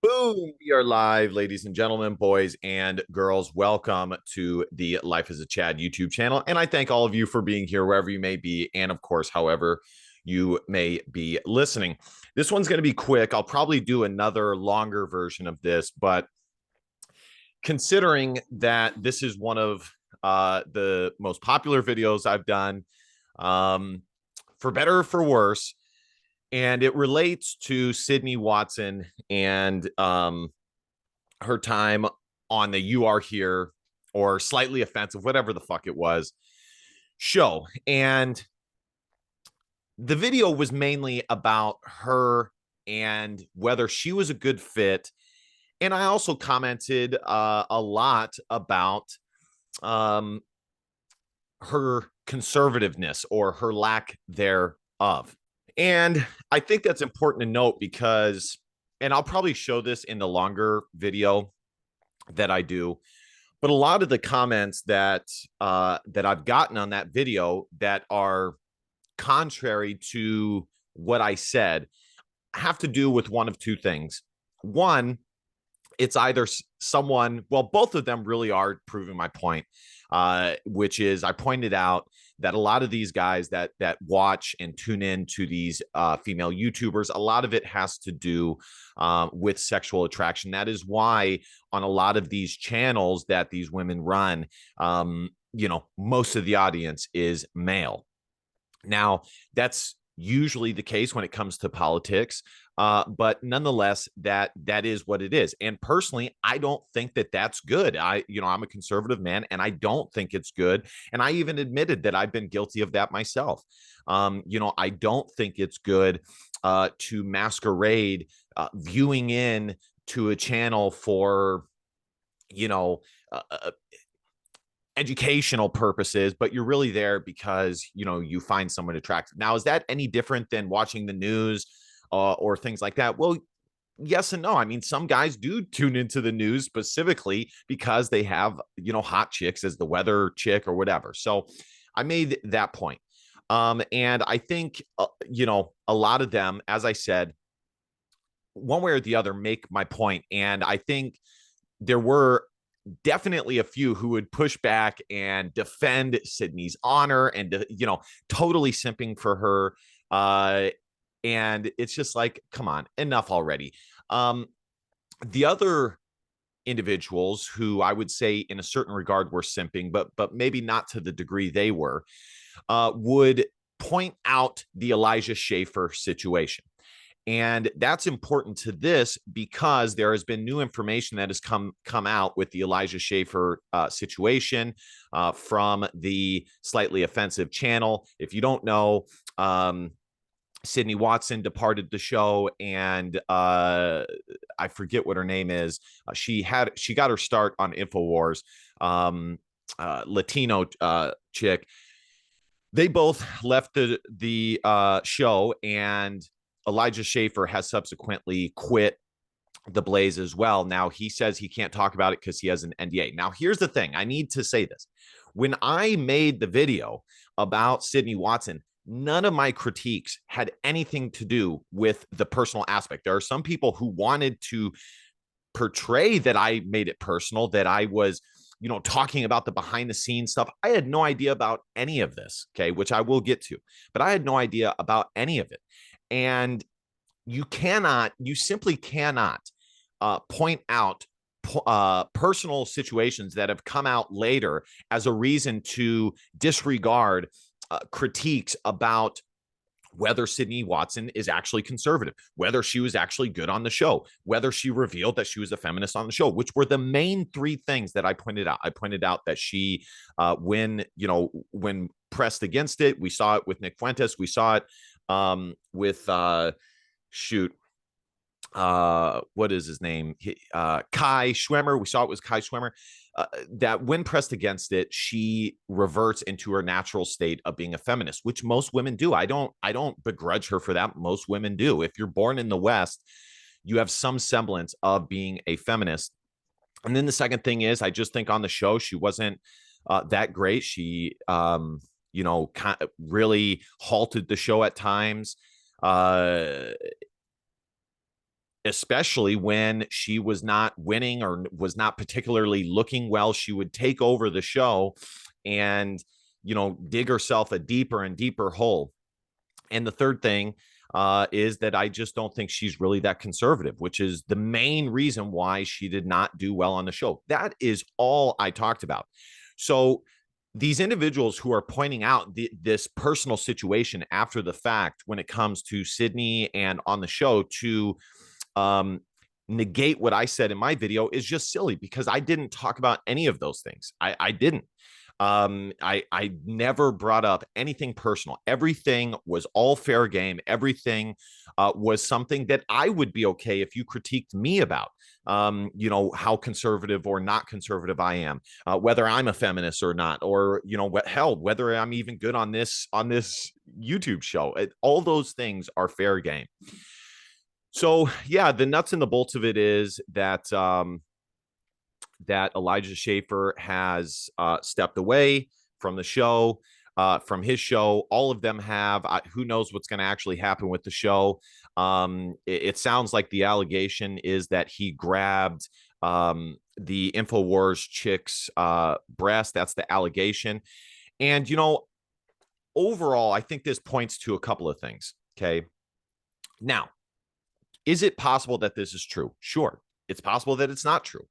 Boom! We are live, ladies and gentlemen, boys and girls. Welcome to the Life as a Chad YouTube channel. And I thank all of you for being here, wherever you may be. And of course, however you may be listening. This one's going to be quick. I'll probably do another longer version of this, but considering that this is one of the most popular videos I've done, um, for better or for worse, and it relates to Sydney Watson and her time on the You Are Here or Slightly Offensive, whatever the fuck it was, show. And the video was mainly about her and whether she was a good fit. And I also commented a lot about um, her conservativeness or her lack thereof. And I think that's important to note because, and I'll probably show this in the longer video that I do, but a lot of the comments that I've gotten on that video that are contrary to what I said have to do with one of two things. One, it's either someone, well, both of them really are proving my point, which is I pointed out that a lot of these guys that watch and tune in to these female YouTubers, a lot of it has to do with sexual attraction. That is why on a lot of these channels that these women run, most of the audience is male. Now, that's usually the case when it comes to politics. But nonetheless, that is what it is. And personally, I don't think that that's good. I'm a conservative man, and I don't think it's good. And I even admitted that I've been guilty of that myself. I don't think it's good to masquerade viewing in to a channel for, you know, educational purposes, but you're really there because you find someone attractive. Now, is that any different than watching the news or things like that? Well, yes and no. I mean, some guys do tune into the news specifically because they have hot chicks as the weather chick or whatever. So I made that point. And I think a lot of them, as I said, one way or the other, make my point. And I think there were definitely a few who would push back and defend Sydney's honor and, totally simping for her. And it's just like, come on, enough already. The other individuals who I would say in a certain regard were simping, but maybe not to the degree they were, would point out the Elijah Schaffer situation. And that's important to this because there has been new information that has come out with the Elijah Schaffer situation from the Slightly Offensive channel. If you don't know, Sydney Watson departed the show, and I forget what her name is. She got her start on Infowars, Latino chick. They both left the show, and Elijah Schaffer has subsequently quit the Blaze as well. Now, he says he can't talk about it because he has an NDA. Now, here's the thing. I need to say this. When I made the video about Sydney Watson, none of my critiques had anything to do with the personal aspect. There are some people who wanted to portray that I made it personal, that I was talking about the behind the scenes stuff. I had no idea about any of this, okay, which I will get to, but I had no idea about any of it. And you simply cannot point out personal situations that have come out later as a reason to disregard critiques about whether Sydney Watson is actually conservative, whether she was actually good on the show, whether she revealed that she was a feminist on the show, which were the main three things that I pointed out. I pointed out that she, when pressed against it, we saw it with Nick Fuentes, we saw it with what is his name? Kai Schwimmer. We saw it was Kai Schwimmer. That when pressed against it, she reverts into her natural state of being a feminist, which most women do. I don't begrudge her for that. Most women do. If you're born in the West, you have some semblance of being a feminist. And then the second thing is, I just think on the show, she wasn't that great. She, really halted the show at times. especially when she was not winning or was not particularly looking well. She would take over the show and, dig herself a deeper and deeper hole. And the third thing is that I just don't think she's really that conservative, which is the main reason why she did not do well on the show. That is all I talked about. So these individuals who are pointing out this personal situation after the fact when it comes to Sydney and on the show to um, negate what I said in my video is just silly, because I didn't talk about any of those things. I didn't. I never brought up anything personal. Everything was all fair game. Everything was something that I would be okay if you critiqued me about. How conservative or not conservative I am, whether I'm a feminist or not, or whether I'm even good on this YouTube show. All those things are fair game. So yeah, the nuts and the bolts of it is that that Elijah Schaffer has stepped away from the show, from his show. All of them have. Who knows what's going to actually happen with the show? It sounds like the allegation is that he grabbed the InfoWars chick's breast. That's the allegation. And, overall, I think this points to a couple of things. Okay. Now, is it possible that this is true? Sure. It's possible that it's not true.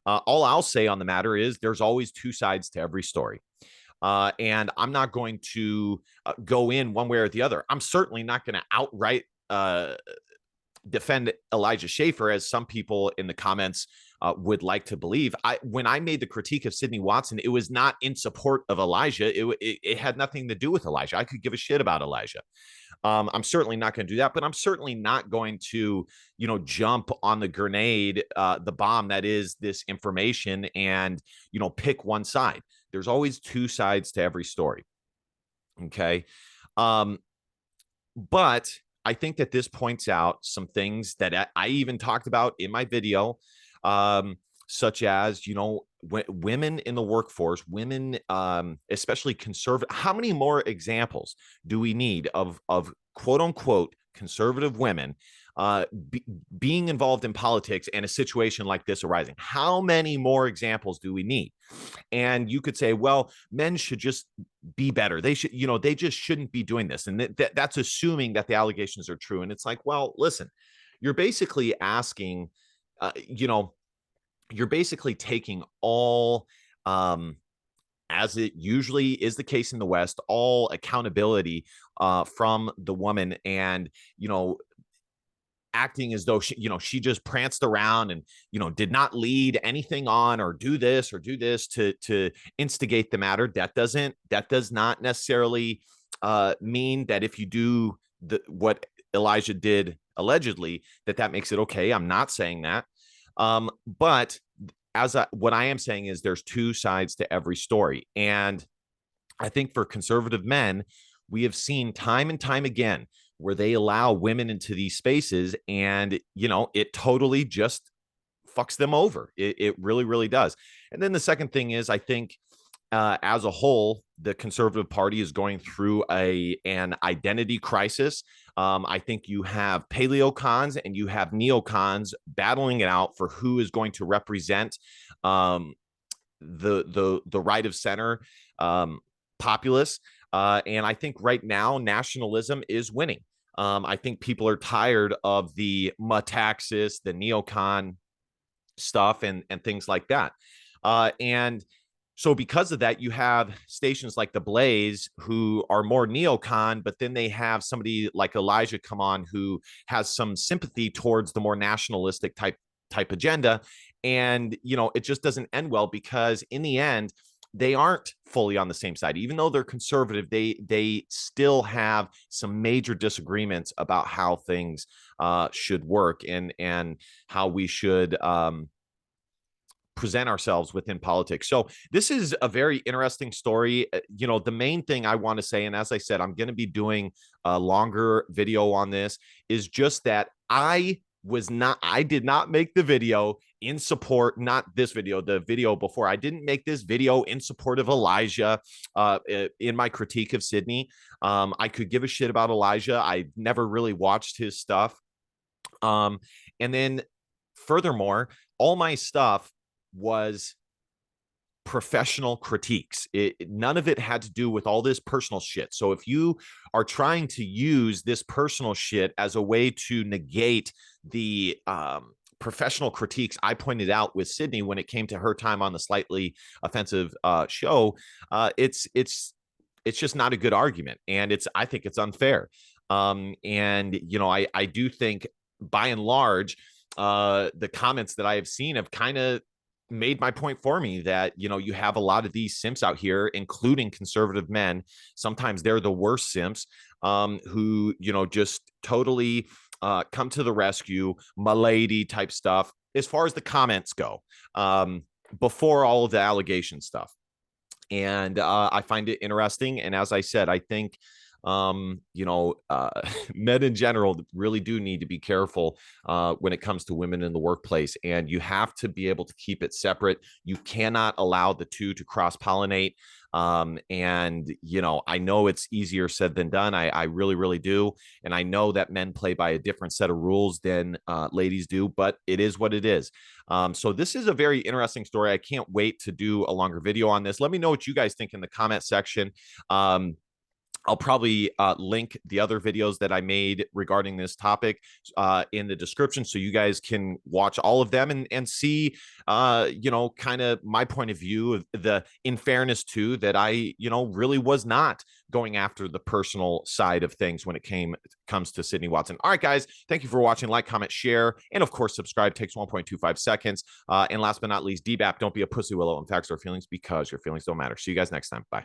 All I'll say on the matter is there's always two sides to every story. And I'm not going to go in one way or the other. I'm certainly not going to outright defend Elijah Schaffer, as some people in the comments would like to believe. When I made the critique of Sydney Watson, it was not in support of Elijah. It had nothing to do with Elijah. I could give a shit about Elijah. I'm certainly not going to do that, but I'm certainly not going to, jump on the grenade, the bomb that is this information and, pick one side. There's always two sides to every story. Okay. But I think that this points out some things that I even talked about in my video, such as, women in the workforce, women, especially conservative. How many more examples do we need of quote unquote conservative women being involved in politics and a situation like this arising? How many more examples do we need? And you could say, well, men should just be better. They should, they just shouldn't be doing this. And that's assuming that the allegations are true. And it's like, well, listen, you're basically asking, you're basically taking all, as it usually is the case in the West, all accountability from the woman, and, acting as though she just pranced around and, did not lead anything on or do this to instigate the matter. That does not necessarily mean that if you do what Elijah did allegedly, that makes it okay. I'm not saying that. But what I am saying is there's two sides to every story. And I think for conservative men, we have seen time and time again where they allow women into these spaces, and, it totally just fucks them over. It really, really does. And then the second thing is, I think as a whole, the Conservative Party is going through an identity crisis. I think you have paleocons and you have neocons battling it out for who is going to represent the right of center populace. And I think right now nationalism is winning. I think people are tired of the metaxas, the neocon stuff, and things like that. And so because of that, you have stations like The Blaze who are more neocon, but then they have somebody like Elijah come on who has some sympathy towards the more nationalistic type agenda. And, it just doesn't end well, because in the end, they aren't fully on the same side. Even though they're conservative, they still have some major disagreements about how things should work and how we should present ourselves within politics. So this is a very interesting story. The main thing I want to say, and as I said, I'm going to be doing a longer video on this, is just that I did not make the video in support, not this video, the video before. I didn't make this video in support of Elijah in my critique of Sydney. I could give a shit about Elijah. I never really watched his stuff. Um, and then furthermore, all my stuff was professional critiques. None of it had to do with all this personal shit. So if you are trying to use this personal shit as a way to negate the professional critiques I pointed out with Sydney when it came to her time on the slightly offensive show, it's just not a good argument, and I think it's unfair. And I do think by and large, the comments that I have seen have kind of made my point for me that you have a lot of these simps out here, including conservative men. Sometimes they're the worst simps, who just totally come to the rescue, milady type stuff as far as the comments go, before all of the allegation stuff. And I find it interesting. And as I said, I think men in general really do need to be careful when it comes to women in the workplace, and you have to be able to keep it separate. You cannot allow the two to cross pollinate. And I know it's easier said than done. I really, really do. And I know that men play by a different set of rules than ladies do, but it is what it is. So this is a very interesting story. I can't wait to do a longer video on this. Let me know what you guys think in the comment section. I'll probably link the other videos that I made regarding this topic in the description, so you guys can watch all of them and see, kind of my point of view of the, in fairness too, that I, really was not going after the personal side of things when it comes to Sydney Watson. All right, guys, thank you for watching. Like, comment, share, and of course, subscribe. Takes 1.25 seconds. And last but not least, DBAP, don't be a pussy willow in facts or feelings, because your feelings don't matter. See you guys next time. Bye.